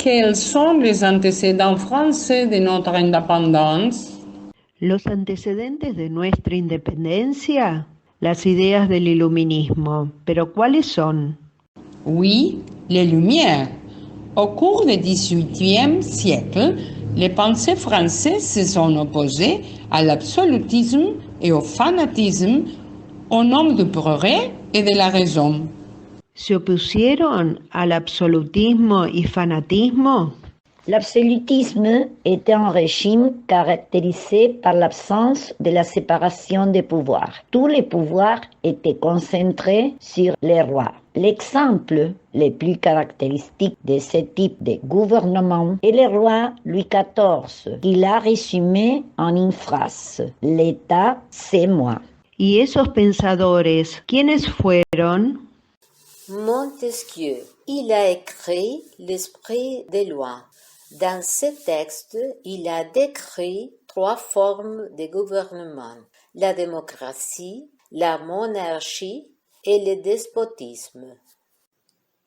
Quels sont les antécédents français de notre indépendance? Los antecedentes de nuestra independencia, las ideas del iluminismo, pero ¿cuáles son? Oui, les Lumières. Au cours du XVIIIe siècle, les pensées français se sont opposées à l'absolutisme et au fanatisme au nom du progrès et de la raison. ¿Se opusieron al absolutismo y fanatismo? L'absolutisme était un régime caractérisé par l'absence de la séparation des pouvoirs. Tous les pouvoirs étaient concentrés sur les rois. L'exemple le plus caractéristique de ce type de gouvernement est le roi Louis XIV, qui l'a résumé en une phrase: «L'État, c'est moi». ¿Y esos pensadores, quiénes fueron? Montesquieu, il a écrit l'Esprit des lois. Dans ce texte, il a décrit 3 formes de gouvernement: la démocratie, la monarchie y el despotismo.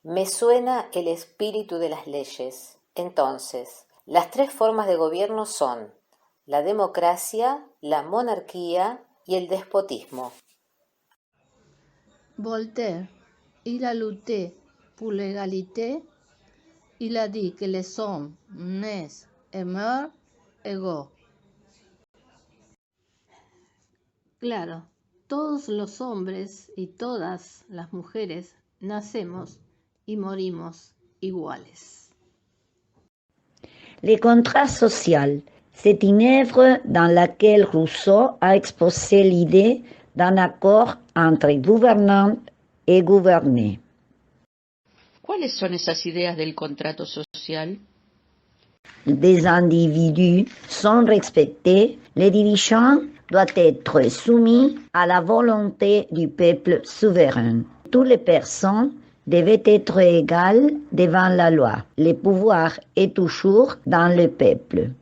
Me suena el espíritu de las leyes. Entonces, las 3 formas de gobierno son la democracia, la monarquía y el despotismo. Voltaire, il a lutté pour l'égalité. Il a dit que les hommes naissent et meurent égaux. Claro, todos los hombres y todas las mujeres nacemos y morimos iguales. Le contrat social, c'est une œuvre dans laquelle Rousseau a exposé l'idée d'un accord entre gouvernant et gouverné. ¿Cuáles son esas ideas del contrato social? Des individus sont respectés, les dirigeants doivent être soumis à la volonté du peuple souverain. Toutes les personnes devaient être égales devant la loi. Le pouvoir est toujours dans le peuple.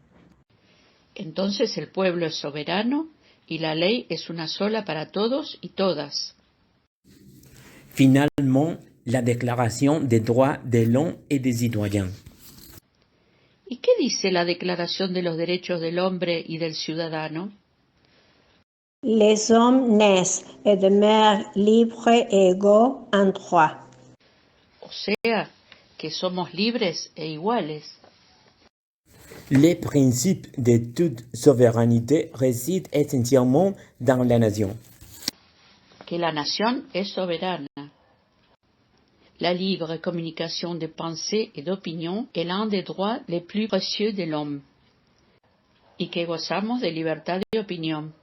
Entonces el pueblo es soberano y la ley es una sola para todos y todas. Finalement, la Déclaration des droits de l'homme et des citoyens. ¿Y qué dice la Declaración de los Derechos del Hombre y del Ciudadano? Les hommes naissent et demeurent libres et égaux en droit. O sea, que somos libres e iguales. Les principes de toute souveraineté résident essentiellement dans la nation. Que la nación es soberana. La libre communication de pensée et d'opinion est l'un des droits les plus précieux de l'homme. Y que gozamos de libertad de opinión.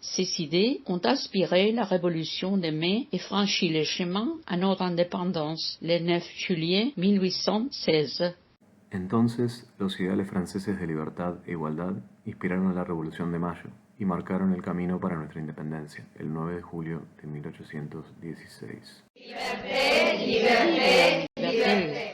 Ces idées ont inspiré la Révolution de mai et franchi le chemin à notre indépendance le 9 juillet 1816. Entonces, los ideales franceses de libertad e igualdad inspiraron a la Revolución de Mayo y marcaron el camino para nuestra independencia, el 9 de julio de 1816. Liberté, liberté, liberté.